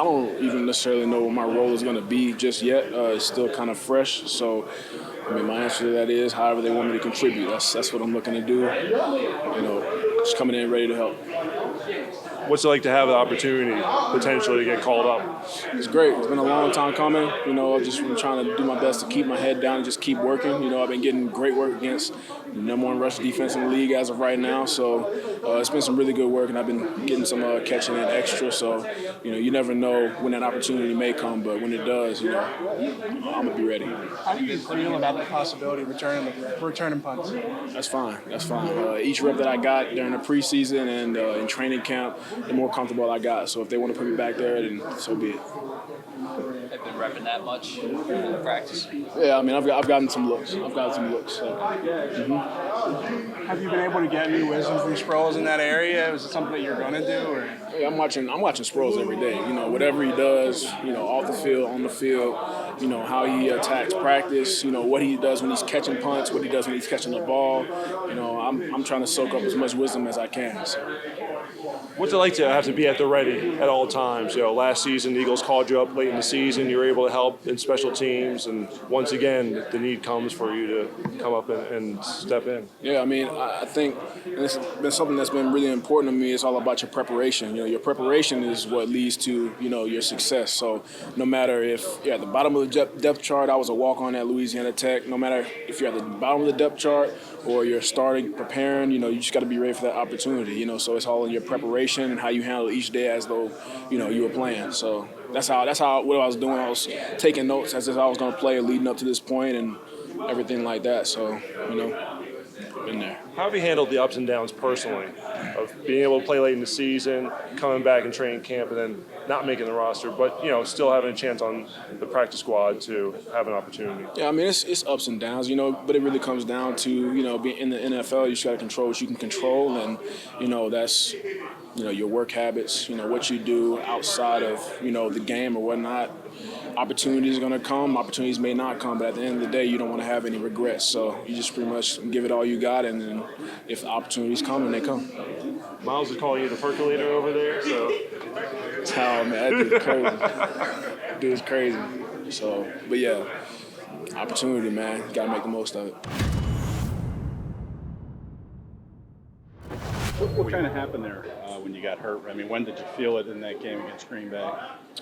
don't even necessarily know what my role is going to be just yet. It's still kind of fresh. So, I mean, my answer to that is however they want me to contribute. That's what I'm looking to do. Just coming in ready to help. What's it like to have the opportunity potentially to get called up? It's great. It's been a long time coming. I've just been trying to do my best to keep my head down and just keep working. I've been getting great work against the number one rush defense in the league as of right now. So it's been some really good work, and I've been getting some catching in extra. So, you never know when that opportunity may come, but when it does, I'm going to be ready. How do you feel about the possibility of returning punts? That's fine. That's fine. Each rep that I got during the preseason and in training camp, the more comfortable I got. So if they want to put me back there, then so be it. Have been repping that much in practice? Yeah, I mean, I've gotten some looks. So. Have you been able to get any wisdom from Sproles in that area? Is it something that you're going to do? Or? Yeah, I'm watching Sproles every day. Whatever he does, off the field, on the field, how he attacks practice, what he does when he's catching punts, what he does when he's catching the ball. I'm trying to soak up as much wisdom as I can. So. What's it like to have to be at the ready at all times? Last season the Eagles called you up late in the season. You were able to help in special teams, and once again the need comes for you to come up and step in. Yeah, I mean, I think it's been something that's been really important to me. It's all about your preparation. Your preparation is what leads to your success. So no matter if you're at the bottom of the depth chart, I was a walk-on at Louisiana Tech. No matter if you're at the bottom of the depth chart or you're starting, preparing, you just got to be ready for that opportunity. So it's all in your preparation and how you handle each day as though you were playing. So that's what I was doing. I was taking notes as if I was going to play leading up to this point and everything like that. So been there. How have you handled the ups and downs personally of being able to play late in the season, coming back in training camp, and then not making the roster, but still having a chance on the practice squad to have an opportunity? Yeah, I mean it's ups and downs, but it really comes down to being in the NFL. You just got to control what you can control, and that's your work habits, what you do outside of the game or whatnot. Opportunities are going to come, opportunities may not come, but at the end of the day, you don't want to have any regrets. So you just pretty much give it all you got, and then if the opportunities come, then they come. Miles is calling you the percolator over there, so. Oh, man, that dude's crazy. So, but yeah, opportunity, man. You got to make the most of it. What kind of happened there when you got hurt? I mean, when did you feel it in that game against Green Bay?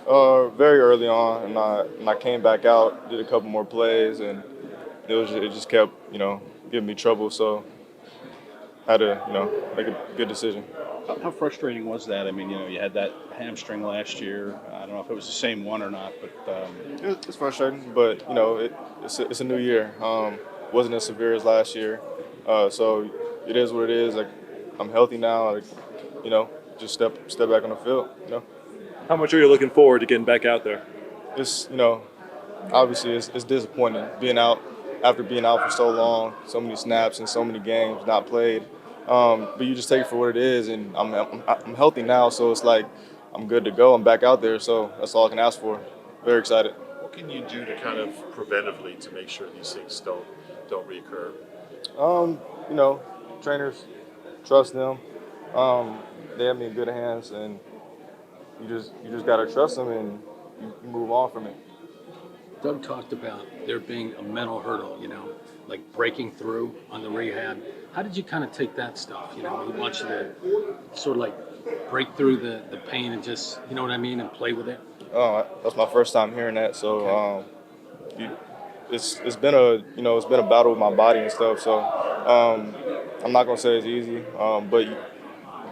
Very early on, and I came back out, did a couple more plays, and it just kept giving me trouble. So I had to make a good decision. How frustrating was that? I mean, you had that hamstring last year. I don't know if it was the same one or not, but It's frustrating, but it's a new year. Wasn't as severe as last year, so it is what it is. I'm healthy now. Just step back on the field. How much are you looking forward to getting back out there? It's obviously it's disappointing being out after being out for so long, so many snaps and so many games not played. But you just take it for what it is, and I'm healthy now, so it's like I'm good to go. I'm back out there, so that's all I can ask for. Very excited. What can you do to kind of preventively to make sure these things don't reoccur? Trainers, trust them. They have me in good hands, and you just gotta trust them, and you move on from it. Doug talked about there being a mental hurdle, like breaking through on the rehab. How did you kind of take that stuff? He wants you to sort of like break through the pain and just, you know what I mean, and play with it. Oh, that's my first time hearing that. So it's been a battle with my body and stuff. So I'm not gonna say it's easy, but you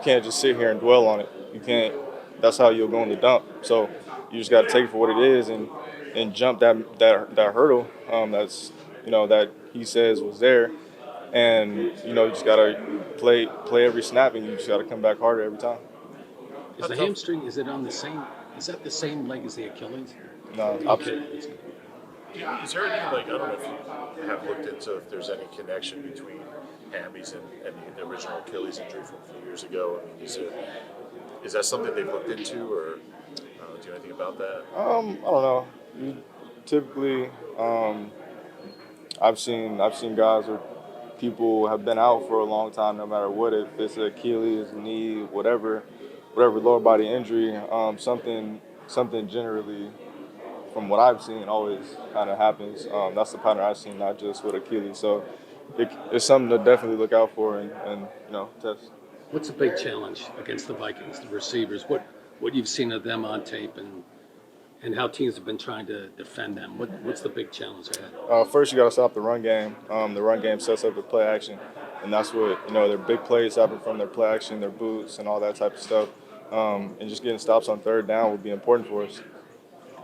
can't just sit here and dwell on it. You can't. That's how you'll go in the dump. So you just got to take it for what it is and jump that hurdle. That's that he says was there, and you just got to play every snap, and you just got to come back harder every time. Is the hamstring? Is that the same leg as the Achilles? No, opposite. Is there any, I don't know if you have looked into if there's any connection between hammies and the original Achilles injury from a few years ago? I mean, is that something they've looked into, or do you know anything about that? I don't know. Typically, I've seen guys or people have been out for a long time, no matter what. If it's Achilles, knee, whatever lower body injury, something something generally, from what I've seen, always kind of happens. That's the pattern I've seen, not just with Achilles. So it's something to definitely look out for and test. What's a big challenge against the Vikings, the receivers? What you've seen of them on tape and how teams have been trying to defend them? What's the big challenge ahead? First, you got to stop the run game. The run game sets up the play action, and that's what their big plays happen from their play action, their boots, and all that type of stuff. And just getting stops on third down would be important for us.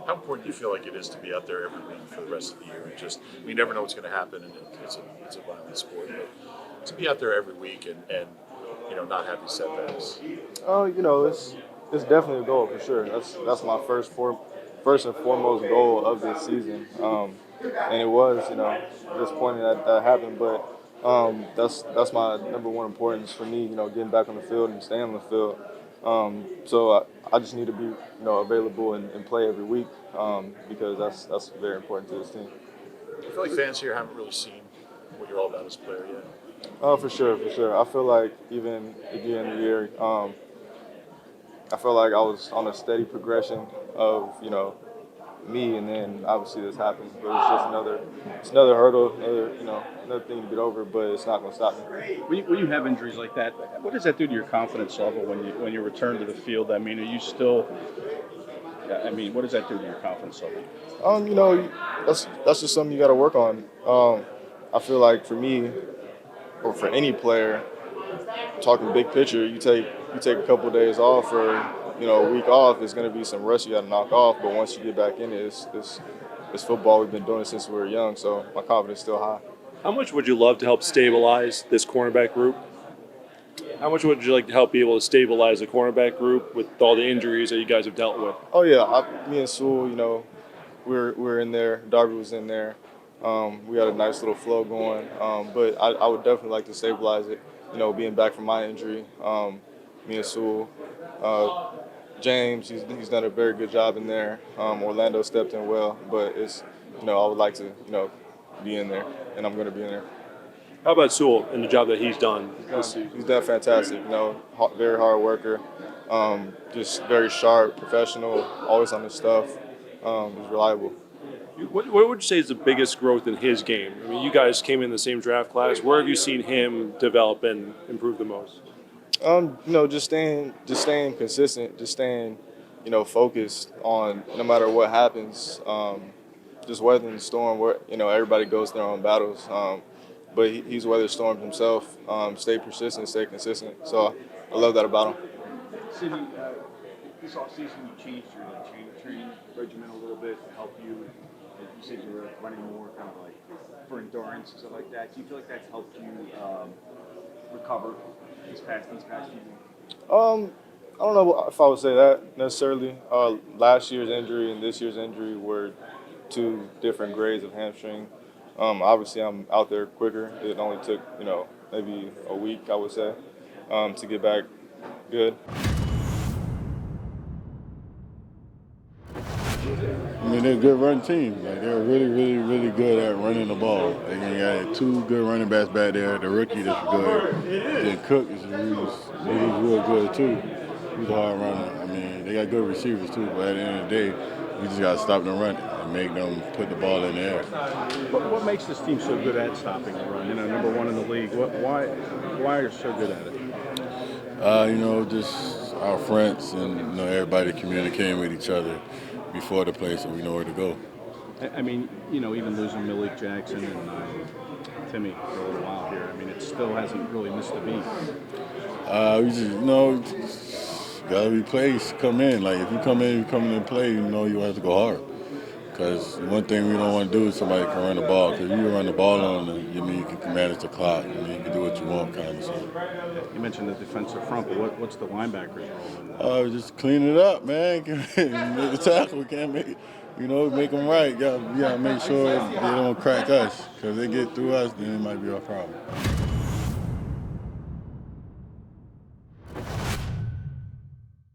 How important do you feel like it is to be out there every week for the rest of the year? And just, we never know what's going to happen, and it's a violent sport. But to be out there every week and not have these setbacks. It's definitely a goal for sure. That's my first and foremost goal of this season. And it was disappointing that happened, but that's my number one importance for me. Getting back on the field and staying on the field. So I just need to be available and play every week because that's very important to this team. I feel like fans here haven't really seen what you're all about as a player yet. For sure. I feel like even at the end of the year, I feel like I was on a steady progression of me, and then obviously this happens. But it's just another hurdle, another thing to get over. But it's not going to stop me. When you have injuries like that, what does that do to your confidence level when you return to the field? I mean, are you still? I mean, what does that do to your confidence level? That's just something you got to work on. I feel like for me, or for any player, talking big picture, you take a couple of days off or a week off. It's going to be some rust you got to knock off. But once you get back in it, it's football. We've been doing it since we were young, so my confidence is still high. How much would you love to help stabilize this cornerback group? How much would you like to help be able to stabilize the cornerback group with all the injuries that you guys have dealt with? Oh yeah, me and Sewell, we're in there. Darby was in there. We had a nice little flow going, but I would definitely like to stabilize it. Being back from my injury, me and Sewell, James, he's done a very good job in there. Orlando stepped in well, but I would like to be in there, and I'm going to be in there. How about Sewell and the job that he's done this season? He's done fantastic. Very hard worker, just very sharp, professional, always on his stuff. He's reliable. What would you say is the biggest growth in his game? I mean, you guys came in the same draft class. Where have you seen him develop and improve the most? Just staying consistent, just staying, focused on no matter what happens. Just weathering the storm. Where everybody goes through their own battles, but he's weathered storms himself. Stay persistent, stay consistent. So I love that about him. Sidney, this offseason you changed your training regimen a little bit to help you. You said you were running more kind of like for endurance and stuff like that. Do you feel like that's helped you recover these past few weeks? I don't know if I would say that necessarily. Last year's injury and this year's injury were two different grades of hamstring. Obviously, I'm out there quicker. It only took maybe a week, I would say, to get back good. I mean, they're a good run team. Like, they're really, really, really good at running the ball. They got two good running backs back there. The rookie that's good. Then Cook he's real good too. He's a hard runner. I mean, they got good receivers too. But at the end of the day, we just got to stop them running and make them put the ball in the air. What makes this team so good at stopping the run? Number one in the league. Why are you so good at it? Just our friends and everybody communicating with each other before the play, so we know where to go. I mean, even losing Malik Jackson and Timmy for a little while here, I mean, it still hasn't really missed a beat. We just, gotta be plays come in. Like, if you come in and play, you have to go hard. Because one thing we don't want to do is somebody can run the ball. Because if you run the ball on them, you can manage the clock. You can do what you want, kind of. So. You mentioned the defensive front, but what's the linebackers' role? Just clean it up, man. Make the tackle. We can't make it. Make them right. You gotta make sure they don't crack us. Because if they get through us, then it might be our problem.